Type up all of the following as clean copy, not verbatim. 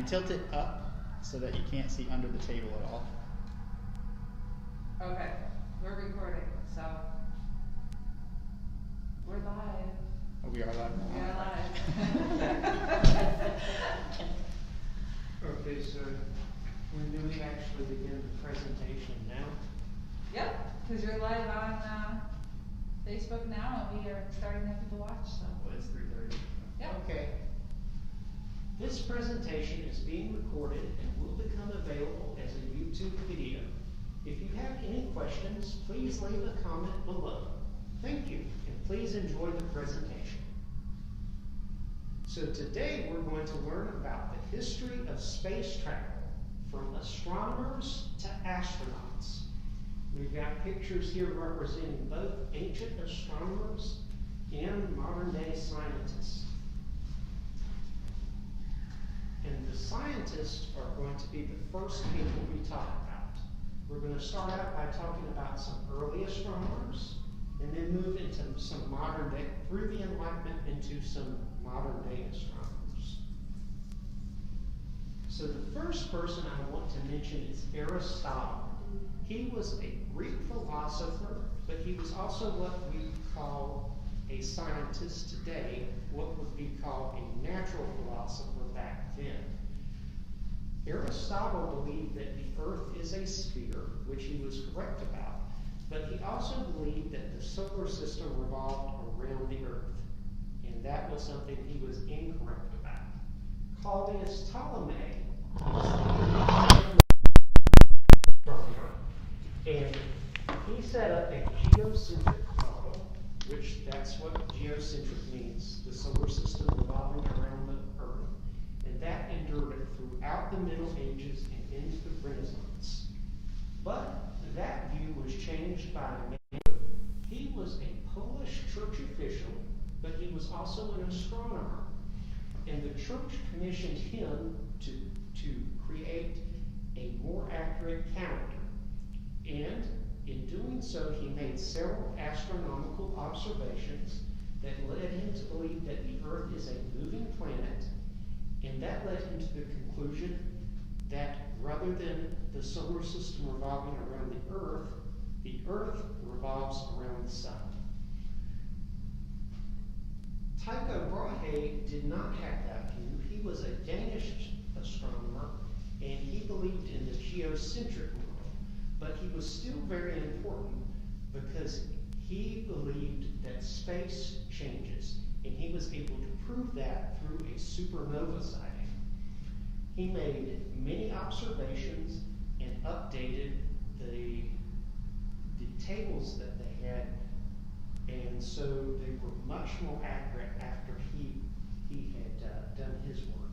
and tilt it up so that you can't see under the table at all. Okay, we're recording, so we're live. Oh, we are live now. We are live. Okay, so when do we actually begin the presentation now? Yep, because you're live on Facebook now, and we are starting to have people watch. So. Well, it's 3:30. Yep. Okay. This presentation is being recorded and will become available as a YouTube video. If you have any questions, please leave a comment below. Thank you, and please enjoy the presentation. So today we're going to learn about the history of space travel, from astronomers to astronauts. We've got pictures here representing both ancient astronomers and modern-day scientists. And the scientists are going to be the first people we talk about. We're going to start out by talking about some early astronomers, and then move into some modern day, through the Enlightenment, into some modern day astronomers. So the first person I want to mention is Aristotle. He was a Greek philosopher, but he was also what we call a scientist today, what would be called a natural philosopher back then. Aristotle believed that the Earth is a sphere, which he was correct about, but he also believed that the solar system revolved around the Earth, and that was something he was incorrect about. Claudius Ptolemy and he set up a geocentric model, which that's what geocentric means, the solar system revolving around the Earth, and that endured throughout the Middle Ages and into the Renaissance. But that view was changed by Nichols. He was a Polish church official, but he was also an astronomer, and the church commissioned him to create a more accurate calendar. And in doing so, he made several astronomical observations that led him to believe that the Earth is a moving planet, and that led him to the conclusion that rather than the solar system revolving around the Earth revolves around the sun. Tycho Brahe did not have that view. He was a Danish astronomer, and he believed in the geocentric model. But he was still very important because he believed that space changes, and he was able to prove that through a supernova sighting. He made many observations and updated the tables that they had, and so they were much more accurate after he had done his work.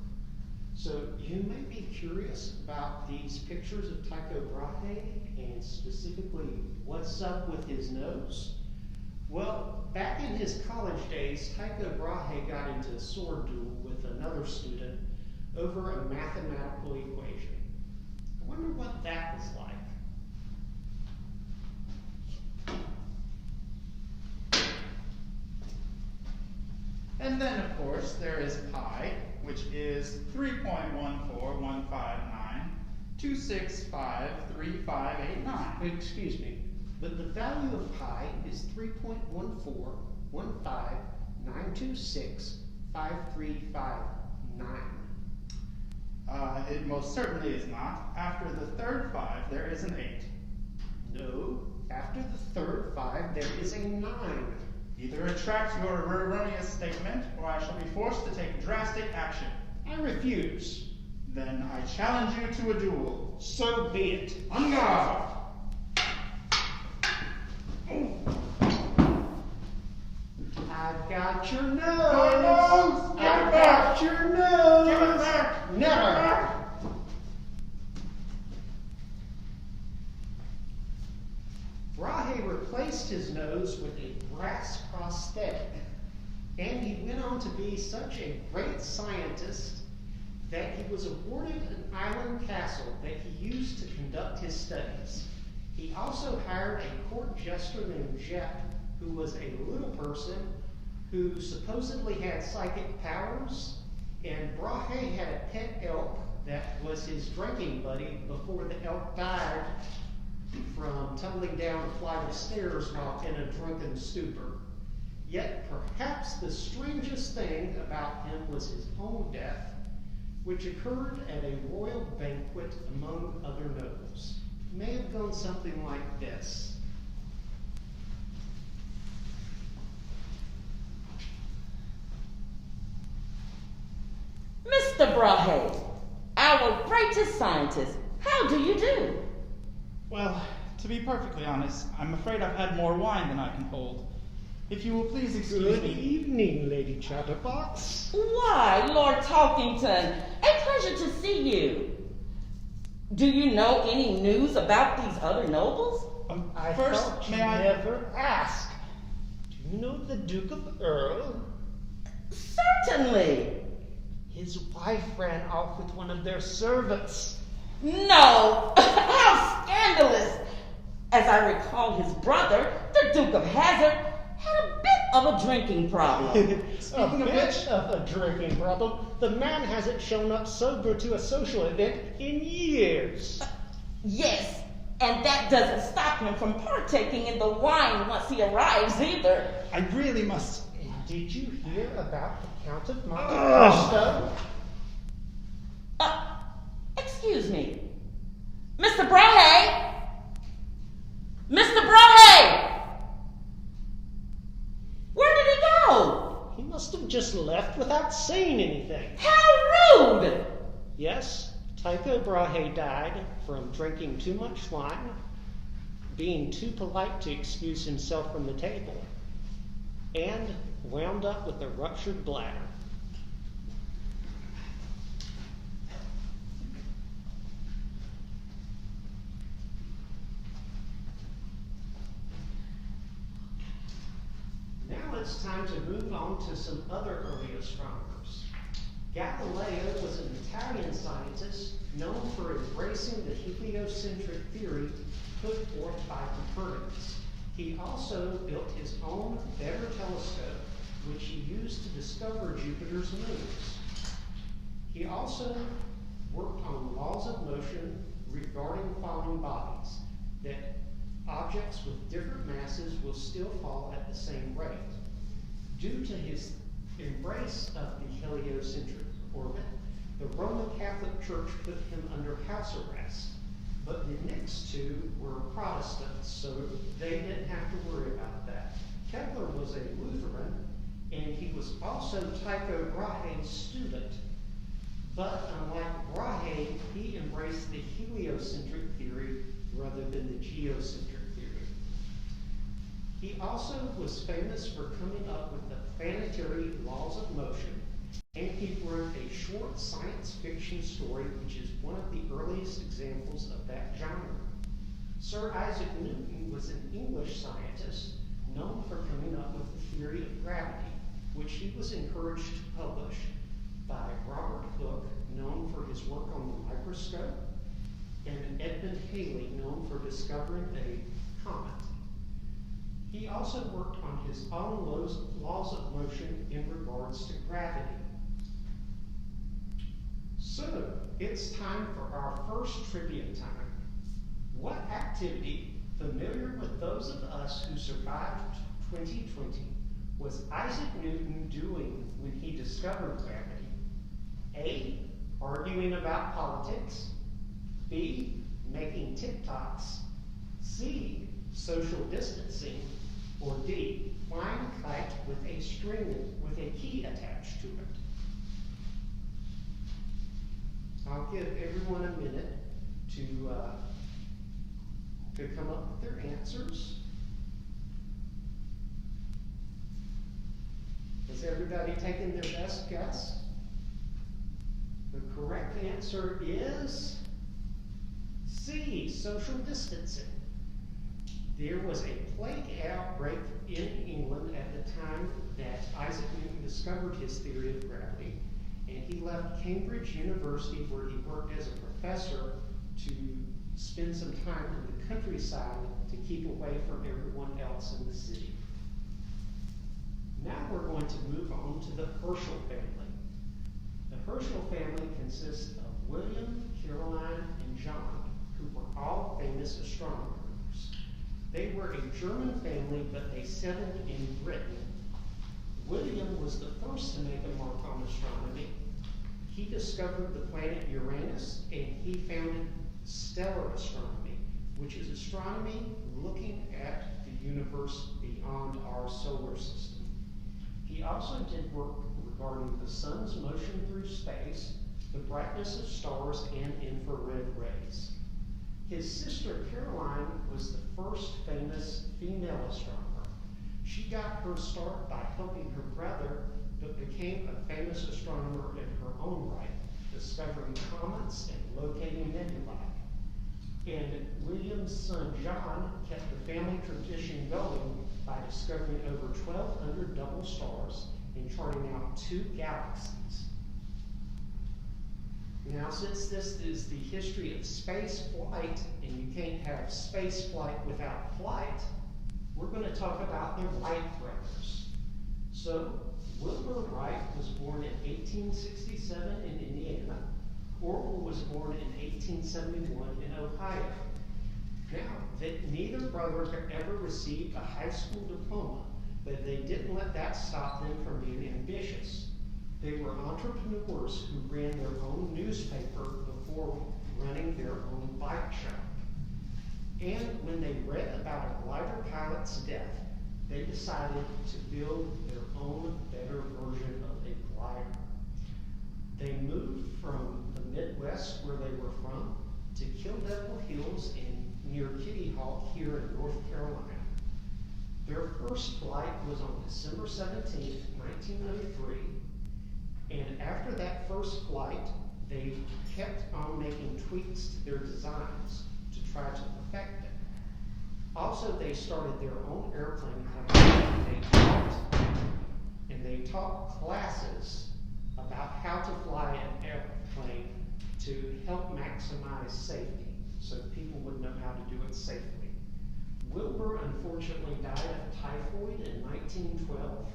So you may be curious about these pictures of Tycho Brahe and specifically what's up with his nose. Well, back in his college days, Tycho Brahe got into a sword duel with another student over a mathematical equation. I wonder what that was like. And then, of course, there is pi, which is 3.1415926535589. Excuse me, but the value of pi is 3.14159265359. It most certainly is not. After the third 5, there is an 8. No, after the third 5, there is a 9. Either retract your erroneous statement, or I shall be forced to take drastic action. I refuse. Then I challenge you to a duel. So be it. On guard! I've got your nose. My nose! Give it I've back! got your nose. Give it back! Never. Brahe replaced his nose with a brass prosthetic, and he went on to be such a great scientist that he was awarded an island castle that he used to conduct his studies. He also hired a court jester named Jeff, who was a little person who supposedly had psychic powers, and Brahe had a pet elk that was his drinking buddy before the elk died from tumbling down a flight of stairs while in a drunken stupor. Yet perhaps the strangest thing about him was his own death, which occurred at a royal banquet among other nobles. It may have gone something like this. Mr. Brahe, our greatest scientist, how do you do? Well, to be perfectly honest, I'm afraid I've had more wine than I can hold. If you will please excuse Good me. evening, Lady Chatterbox. Why, Lord Talkington, a pleasure to see you. Do you know any news about these other nobles? I First, thought you may I never ask. Do you know the Duke of Earl? Certainly. His wife ran off with one of their servants. No, how scandalous. As I recall, his brother, the Duke of Hazard, had a bit of a drinking problem. Speaking of which, of a drinking problem. The man hasn't shown up sober to a social event in years. Yes, and that doesn't stop him from partaking in the wine once he arrives either. I really must. Did you hear about the Count of Monte Cristo? Excuse me. Mr. Brahe! Mr. Brahe! Where did he go? He must have just left without saying anything. How rude! Yes, Tycho Brahe died from drinking too much wine, being too polite to excuse himself from the table, and wound up with a ruptured bladder. Now it's time to move on to some other early astronomers. Galileo was an Italian scientist known for embracing the heliocentric theory put forth by Copernicus. He also built his own better telescope, which he used to discover Jupiter's moons. He also worked on laws of motion regarding falling bodies, that objects with different masses will still fall at the same rate. Due to his embrace of the heliocentric orbit, the Roman Catholic Church put him under house arrest. But the next two were Protestants, so they didn't have to worry about that. Kepler was a Lutheran, and he was also Tycho Brahe's student. But unlike Brahe, he embraced the heliocentric theory rather than the geocentric theory. He also was famous for coming up with the planetary laws of motion, and he wrote a short science fiction story, which is one of the earliest examples of that genre. Sir Isaac Newton was an English scientist known for coming up with the theory of gravity, which he was encouraged to publish by Robert Hooke, known for his work on the microscope, and Edmund Halley, known for discovering a comet. He also worked on his own laws of motion in regards to gravity. So, it's time for our first trivia time. What activity, familiar with those of us who survived 2020, was Isaac Newton doing when he discovered gravity? A, arguing about politics. B, making TikToks. C, social distancing. Or D, flying a kite with a string with a key attached to it. I'll give everyone a minute to come up with their answers. Has everybody taken their best guess? The correct answer is C, social distancing. There was a plague outbreak in England at the time that Isaac Newton discovered his theory of gravity, and he left Cambridge University, where he worked as a professor, to spend some time in the countryside to keep away from everyone else in the city. Now we're going to move on to the Herschel family. The Herschel family consists of William, Caroline, and John, who were all famous astronomers. They were a German family, but they settled in Britain. William was the first to make a mark on astronomy. He discovered the planet Uranus, and he founded stellar astronomy, which is astronomy looking at the universe beyond our solar system. He also did work regarding the sun's motion through space, the brightness of stars, and infrared rays. His sister Caroline was the first famous female astronomer. She got her start by helping her brother, but became a famous astronomer in her own right, discovering comets and locating nebulae. And William's son John kept the family tradition going by discovering over 1,200 double stars and charting out 2 galaxies. Now, since this is the history of space flight, and you can't have space flight without flight, we're going to talk about the Wright brothers. So, Wilbur Wright was born in 1867 in Indiana. Orville was born in 1871 in Ohio. Now, neither brother ever received a high school diploma, but they didn't let that stop them from being ambitious. They were entrepreneurs who ran their own newspaper before running their own bike shop. And when they read about a glider pilot's death, they decided to build their own better version of a glider. They moved from the Midwest, where they were from, to Kill Devil Hills near Kitty Hawk here in North Carolina. Their first flight was on December 17, 1903, and after that first flight, they kept on making tweaks to their designs to try to perfect it. Also, they started their own airplane company, and they taught classes about how to fly an airplane to help maximize safety, so people would know how to do it safely. Wilbur unfortunately died of typhoid in 1912.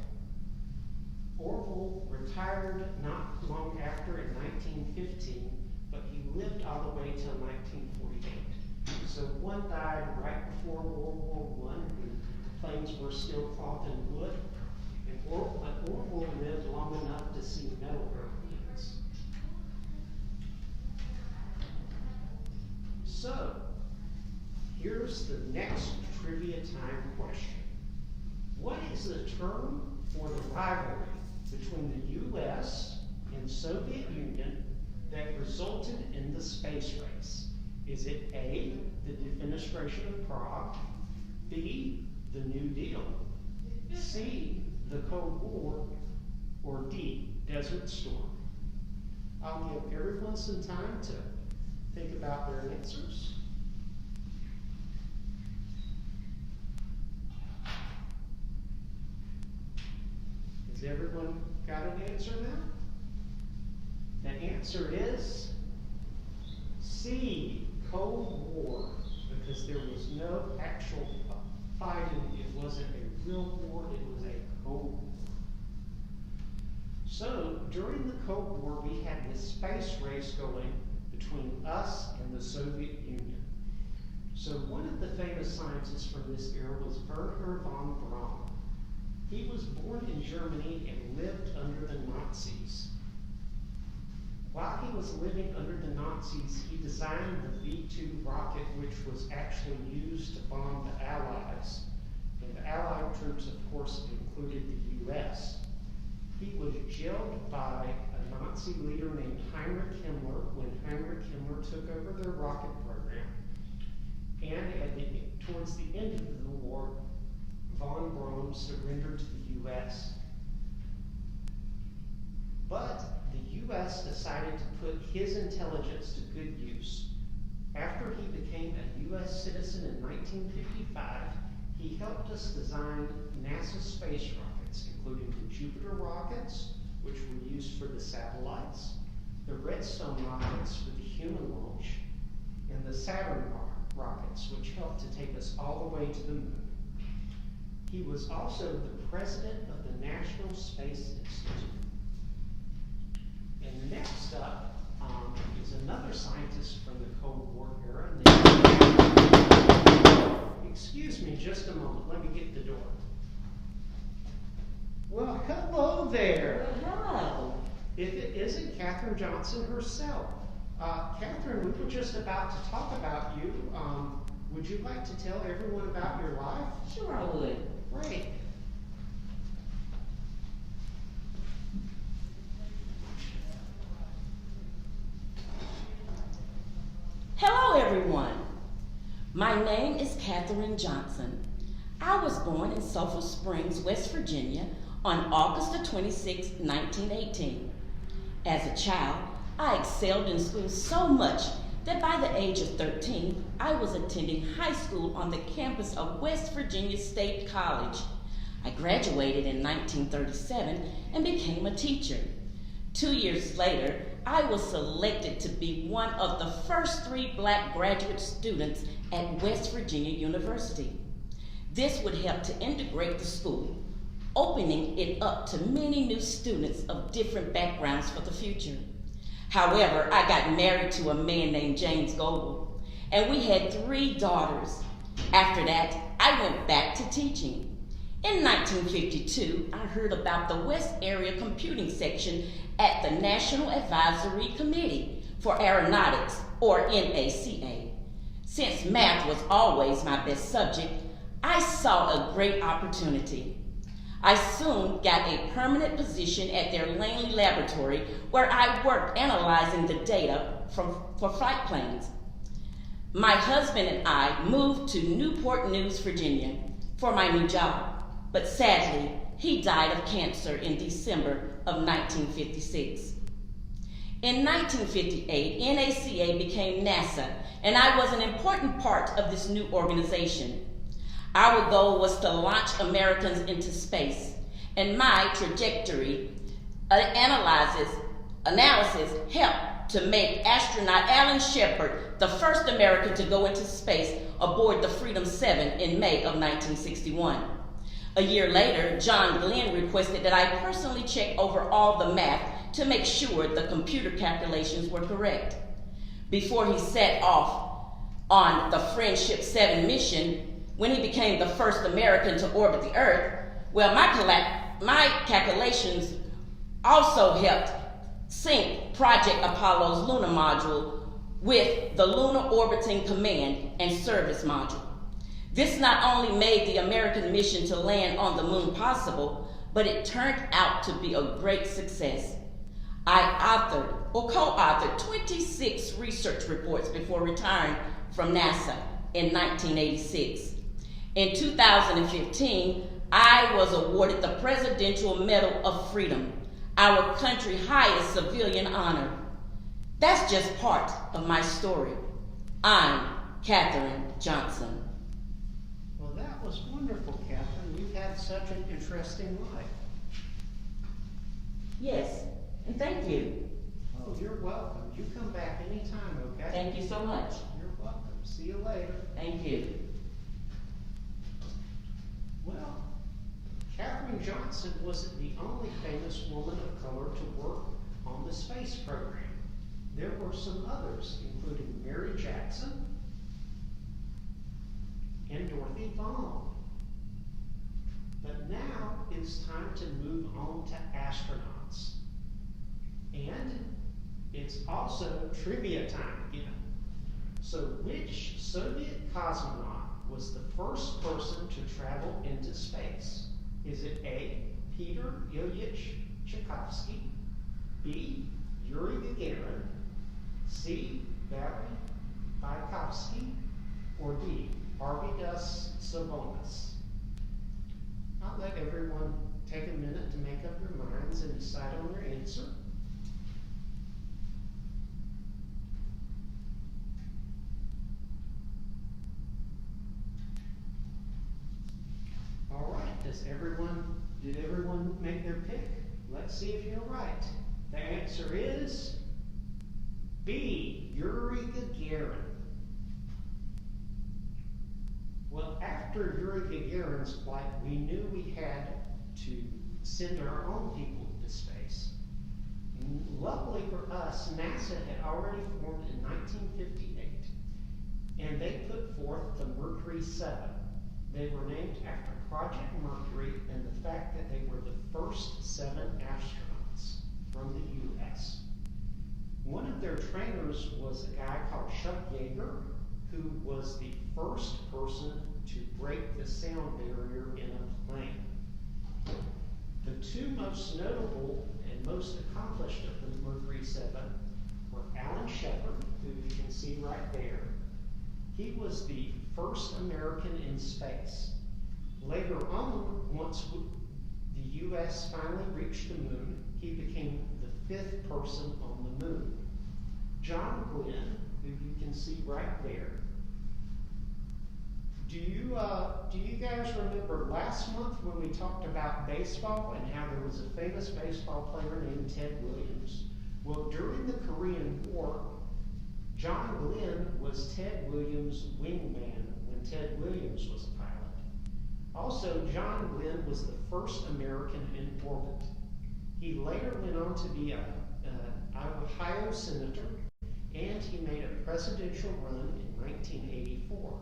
Orville retired not long after in 1915, but he lived all the way till 1948. So one died right before World War I, when planes were still cloth and wood, and Orville lived long enough to see metal airplanes. So, here's the next trivia time question. What is the term for the rivalry between the U.S. and Soviet Union that resulted in the space race? Is it A, the defenestration of Prague, B, the New Deal, C, the Cold War, or D, Desert Storm? I'll give everyone some time to think about their answers. Has everyone got an answer now? The answer is C, Cold War, because there was no actual fighting. It wasn't a real war, it was a Cold War. So, during the Cold War, we had this space race going between us and the Soviet Union. So, one of the famous scientists from this era was Wernher von Braun. He was born in Germany and lived under the Nazis. While he was living under the Nazis, he designed the V-2 rocket, which was actually used to bomb the Allies. And the Allied troops, of course, included the U.S. He was jailed by a Nazi leader named Heinrich Himmler when Heinrich Himmler took over their rocket program. And towards the end of the war, von Braun surrendered to the U.S. But the U.S. decided to put his intelligence to good use. After he became a U.S. citizen in 1955, he helped us design NASA space rockets, including the Jupiter rockets, which were used for the satellites, the Redstone rockets for the human launch, and the Saturn rockets, which helped to take us all the way to the moon. He was also the president of the National Space Institute. And next up is another just a moment. Let me get the door. Well, hello there. Hello. If it isn't Katherine Johnson herself. Katherine, we were just about to talk about you. Would you like to tell everyone about your life? Sure I would. Great. Hello, everyone. My name is Katherine Johnson. I was born in Sulphur Springs, West Virginia on August the 26th, 1918. As a child, I excelled in school so much that by the age of 13, I was attending high school on the campus of West Virginia State College. I graduated in 1937 and became a teacher. 2 years later, I was selected to be one of the first 3 black graduate students at West Virginia University. This would help to integrate the school, opening it up to many new students of different backgrounds for the future. However, I got married to a man named James Goble, and we had 3 daughters. After that, I went back to teaching. In 1952, I heard about the West Area Computing Section at the National Advisory Committee for Aeronautics, or NACA. Since math was always my best subject, I saw a great opportunity. I soon got a permanent position at their Langley laboratory where I worked analyzing the data for flight plans. My husband and I moved to Newport News, Virginia for my new job, but sadly, he died of cancer in December of 1956. In 1958, NACA became NASA, and I was an important part of this new organization. Our goal was to launch Americans into space, and my trajectory analysis helped to make astronaut Alan Shepard the first American to go into space aboard the Freedom 7 in May of 1961. A year later, John Glenn requested that I personally check over all the math to make sure the computer calculations were correct. Before he set off on the Friendship 7 mission, when he became the first American to orbit the Earth, well, my calculations also helped sync Project Apollo's lunar module with the Lunar Orbiting Command and Service module. This not only made the American mission to land on the moon possible, but it turned out to be a great success. I authored or co-authored 26 research reports before retiring from NASA in 1986. In 2015, I was awarded the Presidential Medal of Freedom, our country's highest civilian honor. That's just part of my story. I'm Katherine Johnson. Well, that was wonderful, Katherine. You've had such an interesting life. Yes, and thank you. Oh, you're welcome. You come back anytime, okay? Thank you so much. You're welcome. See you later. Thank you. Well, Katherine Johnson wasn't the only famous woman of color to work on the space program. There were some others, including Mary Jackson and Dorothy Vaughan. But now it's time to move on to astronauts. And it's also trivia time again. So which Soviet cosmonaut was the first person to travel into space? Is it A, Peter Ilyich Tchaikovsky, B, Yuri Gagarin, C, Valery Tchaikovsky, or D, Arvidas Sabonis? I'll let everyone take a minute to make up their minds and decide on their answer. All right, did everyone make their pick? Let's see if you're right. The answer is B, Yuri Gagarin. Well, after Yuri Gagarin's flight, we knew we had to send our own people into space. Luckily for us, NASA had already formed in 1958, and they put forth the Mercury Setup. They were named after Project Mercury and the fact that they were the first 7 astronauts from the U.S. One of their trainers was a guy called Chuck Yeager, who was the first person to break the sound barrier in a plane. The 2 most notable and most accomplished of the Mercury Setup were Alan Shepard, who you can see right there. He was the first American in space. Later on, once the U.S. finally reached the moon, he became the 5th person on the moon. John Glenn, who you can see right there. Do you guys remember last month when we talked about baseball and how there was a famous baseball player named Ted Williams? Well, during the Korean War, John Glenn was Ted Williams' wingman when Ted Williams was a pilot. Also, John Glenn was the first American in orbit. He later went on to be an Ohio senator, and he made a presidential run in 1984.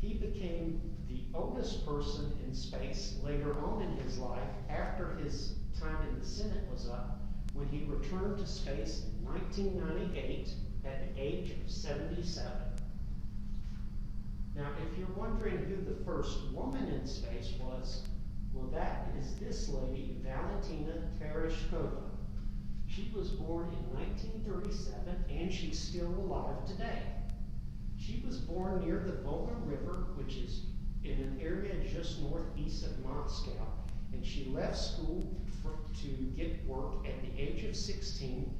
He became the oldest person in space later on in his life after his time in the Senate was up, when he returned to space in 1998 at the age of 77. Now, if you're wondering who the first woman in space was, well, that is this lady, Valentina Tereshkova. She was born in 1937, and she's still alive today. She was born near the Volga River, which is in an area just northeast of Moscow, and she left school to get work at the age of 16,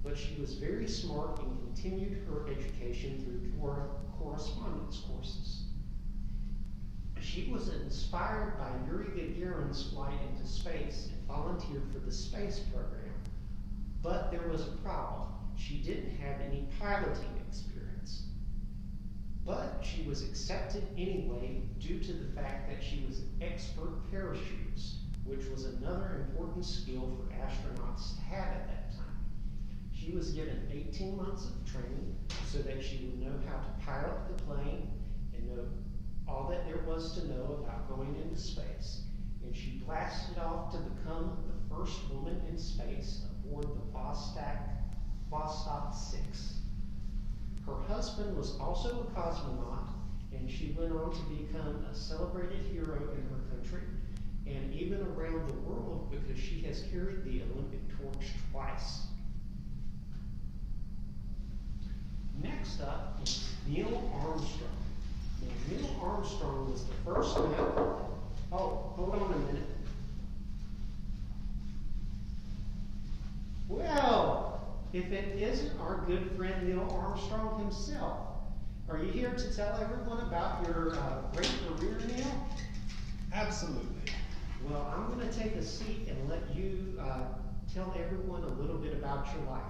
but she was very smart and continued her education through correspondence courses. She was inspired by Yuri Gagarin's flight into space and volunteered for the space program. But there was a problem. She didn't have any piloting experience. But she was accepted anyway due to the fact that she was an expert parachutist, which was another important skill for astronauts to have at that time. She was given 18 months of training so that she would know how to pilot the plane and know all that there was to know about going into space. And she blasted off to become the first woman in space aboard the Vostok 6. Her husband was also a cosmonaut, and she went on to become a celebrated hero in her country and even around the world because she has carried the Olympic torch twice. Next up is Neil Armstrong. Now, Neil Armstrong was the first man. Oh, hold on a minute. Well, if it isn't our good friend Neil Armstrong himself, are you here to tell everyone about your great career, Neil? Absolutely. Well, I'm going to take a seat and let you tell everyone a little bit about your life.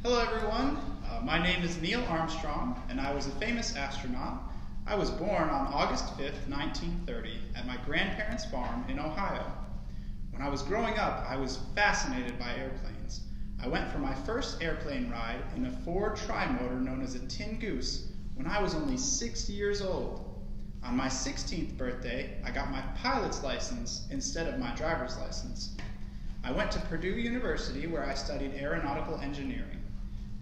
Hello, everyone. My name is Neil Armstrong, and I was a famous astronaut. I was born on August 5th, 1930, at my grandparents' farm in Ohio. When I was growing up, I was fascinated by airplanes. I went for my first airplane ride in a Ford tri-motor known as a Tin Goose when I was only 6 years old. On my 16th birthday, I got my pilot's license instead of my driver's license. I went to Purdue University where I studied aeronautical engineering.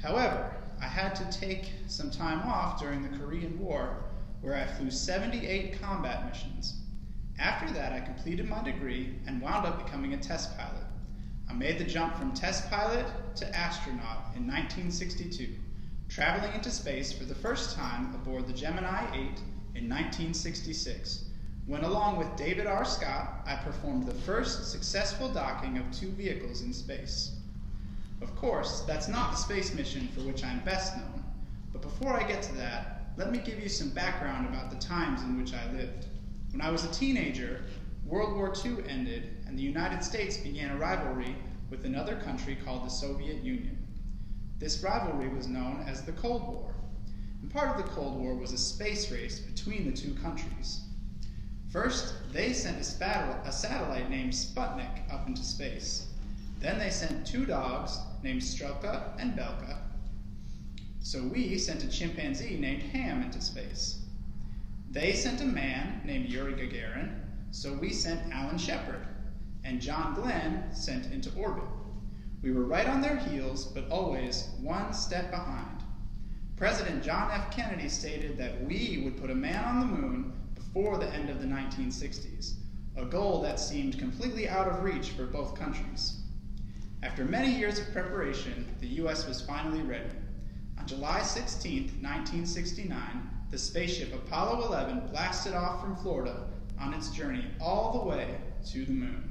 However, I had to take some time off during the Korean War where I flew 78 combat missions. After that, I completed my degree and wound up becoming a test pilot. I made the jump from test pilot to astronaut in 1962, traveling into space for the first time aboard the Gemini 8 in 1966, when along with David R. Scott, I performed the first successful docking of 2 vehicles in space. Of course, that's not the space mission for which I'm best known, but before I get to that, let me give you some background about the times in which I lived. When I was a teenager, World War II ended and the United States began a rivalry with another country called the Soviet Union. This rivalry was known as the Cold War, and part of the Cold War was a space race between the 2 countries. First, they sent a satellite named Sputnik up into space. Then they sent 2 dogs named Strelka and Belka. So we sent a chimpanzee named Ham into space. They sent a man named Yuri Gagarin, so we sent Alan Shepard, and John Glenn sent into orbit. We were right on their heels, but always one step behind. President John F. Kennedy stated that we would put a man on the moon before the end of the 1960s, a goal that seemed completely out of reach for both countries. After many years of preparation, the U.S. was finally ready. On July 16, 1969, the spaceship Apollo 11 blasted off from Florida on its journey all the way to the moon.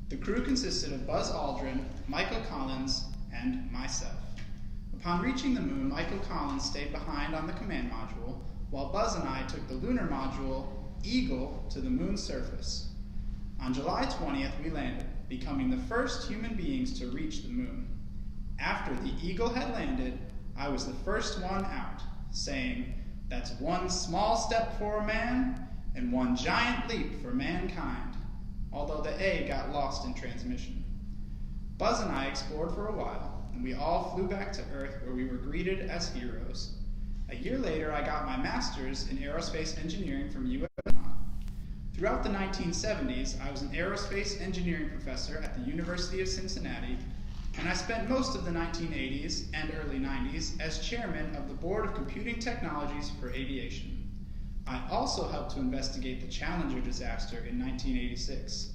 The crew consisted of Buzz Aldrin, Michael Collins, and myself. Upon reaching the moon, Michael Collins stayed behind on the command module, while Buzz and I took the lunar module, Eagle, to the moon's surface. On July 20th, we landed, becoming the first human beings to reach the moon. After the Eagle had landed, I was the first one out, saying, "That's one small step for a man, and one giant leap for mankind," although the A got lost in transmission. Buzz and I explored for a while, and we all flew back to Earth where we were greeted as heroes. A year later, I got my master's in aerospace engineering from U.S. Throughout the 1970s, I was an aerospace engineering professor at the University of Cincinnati, and I spent most of the 1980s and early 90s as chairman of the Board of Computing Technologies for Aviation. I also helped to investigate the Challenger disaster in 1986.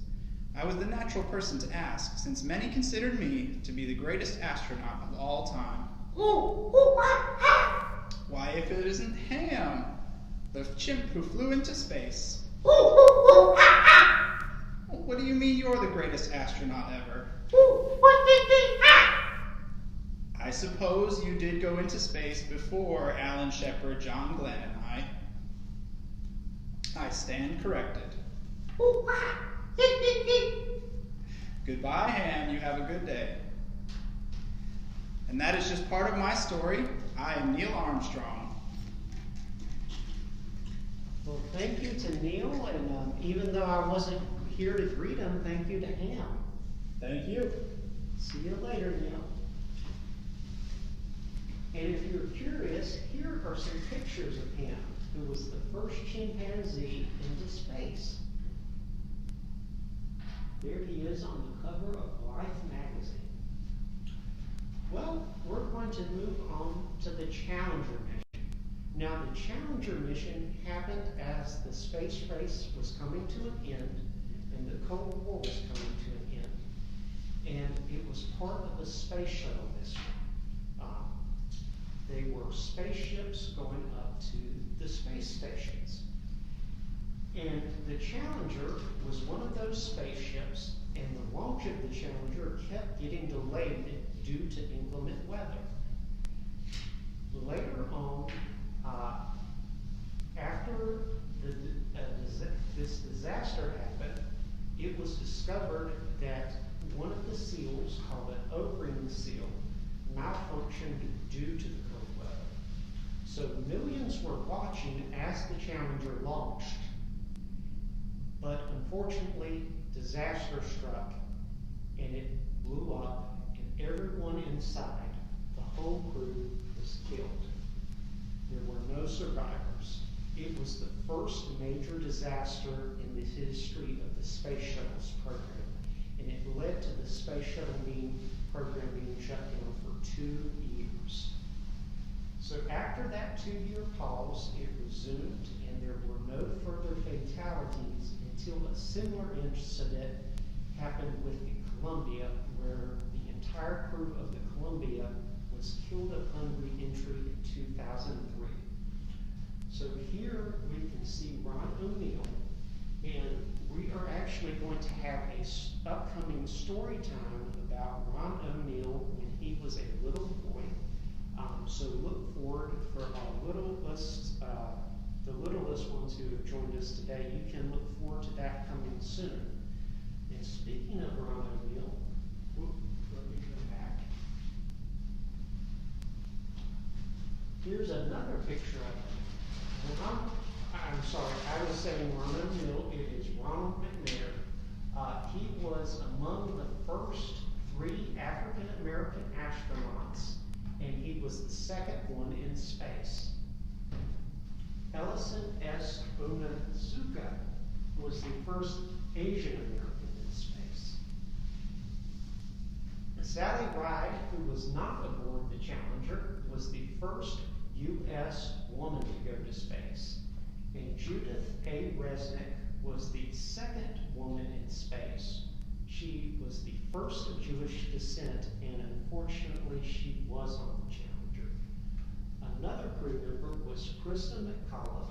I was the natural person to ask, since many considered me to be the greatest astronaut of all time. Why, if it isn't Ham, the chimp who flew into space. What do you mean you're the greatest astronaut ever? I suppose you did go into space before Alan Shepard, John Glenn, and I stand corrected. Goodbye, Ham. You have a good day. And that is just part of my story. I am Neil Armstrong. Well, thank you to Neil, and even though I wasn't here to greet him, thank you to Ham. Thank you. See you later, Neil. And if you're curious, here are some pictures of him, who was the first chimpanzee into space. There he is on the cover of Life magazine. Well, we're going to move on to the Challenger mission. Now, the Challenger mission happened as the space race was coming to an end and the Cold War was coming to an end. And it was part of the space shuttle mission. They were spaceships going up to the space stations. And the Challenger was one of those spaceships, and the launch of the Challenger kept getting delayed due to inclement weather. Later on, after this disaster happened, it was discovered that one of the seals, called an O-ring seal, malfunctioned due to the cold weather. So millions were watching as the Challenger launched. But unfortunately, disaster struck, and it blew up, and everyone inside, the whole crew, was killed. There were no survivors. It was the first major disaster in the history of the Space Shuttle's program, and it led to the Space Shuttle program being shut down for 2 years. So after that 2-year pause, it resumed, and there were no further fatalities until a similar incident happened with the Columbia, where the entire crew of the Columbia was killed upon re-entry in 2003. So here we can see Ron O'Neill, and we are actually going to have a upcoming story time about Ron O'Neill when he was a little boy. So look forward for our the littlest ones who have joined us today. You can look forward to that coming soon. And speaking of Ron O'Neill, let me go back. Here's another picture of him. I'm sorry, I was saying Ron O'Neill. It is Ronald McNair. He was among the first 3 African American astronauts, and he was the second one in space. Ellison S. Onizuka was the first Asian American in space. Sally Ride, who was not aboard the Challenger, was the first U.S. woman to go to space. And Judith Resnick was the second woman in space. She was the first of Jewish descent, and unfortunately she was on the Challenger. Another crew member was Kristy McAvoy,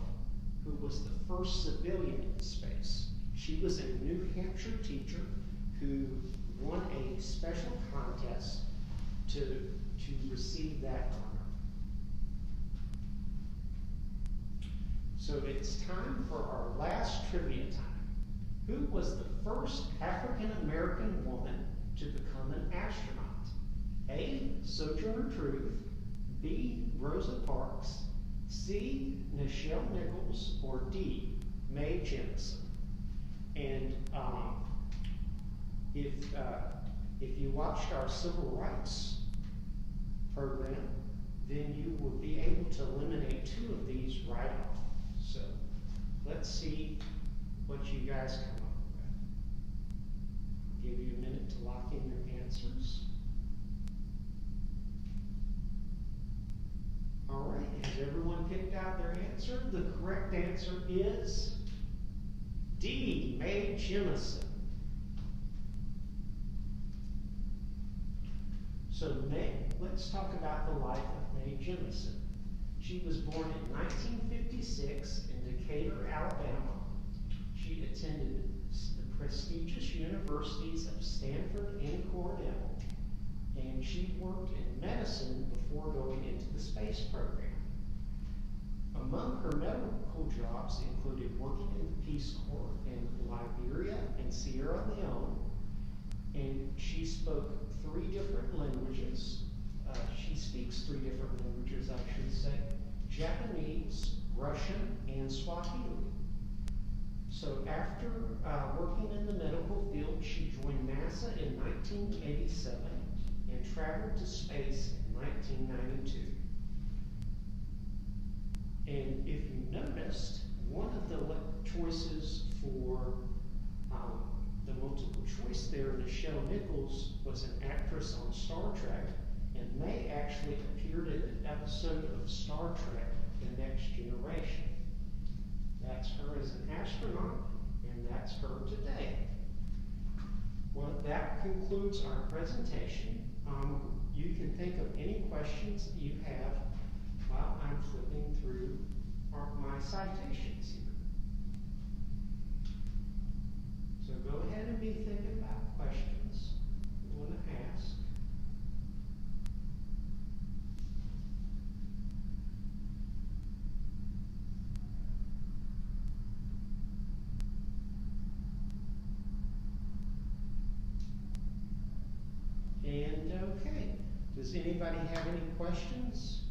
who was the first civilian in space. She was a New Hampshire teacher who won a special contest to receive that honor. So it's time for our last trivia time. Who was the first African American woman to become an astronaut? A. Sojourner Truth, B. Rosa Parks, C. Nichelle Nichols, or D. Mae Jameson. And if you watched our civil rights program, then you would be able to eliminate two of these right off. So let's see what you guys come up with. Give you a minute to lock in your answers. All right, has everyone picked out their answer? The correct answer is D. Mae Jameson. So let's talk about the life of Mae Jameson. She was born in 1956 in Decatur, Alabama. She attended the prestigious universities of Stanford and Cornell, and she worked in medicine before going into the space program. Among her medical jobs included working in the Peace Corps in Liberia and Sierra Leone, and she spoke 3 different languages. She speaks 3 different languages, I should say: Japanese, Russian, and Swahili. So after working in the medical field, she joined NASA in 1987 and traveled to space in 1992. And if you noticed, one of the choices for the multiple choice there, Nichelle Nichols, was an actress on Star Trek, and Mae actually appeared in an episode of Star Trek, The Next Generation. That's her as an astronaut, and that's her today. Well, that concludes our presentation. You can think of any questions that you have while I'm flipping through my citations here. So go ahead and be thinking about questions you want to ask. And okay, does anybody have any questions?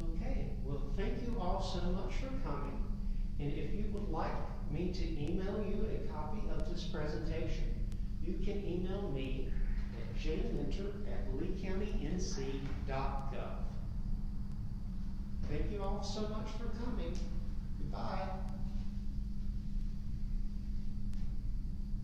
Okay, well, thank you all so much for coming. And if you would like me to email you a copy of this presentation, you can email me at jminter@leecountync.gov. Thank you all so much for coming. Goodbye.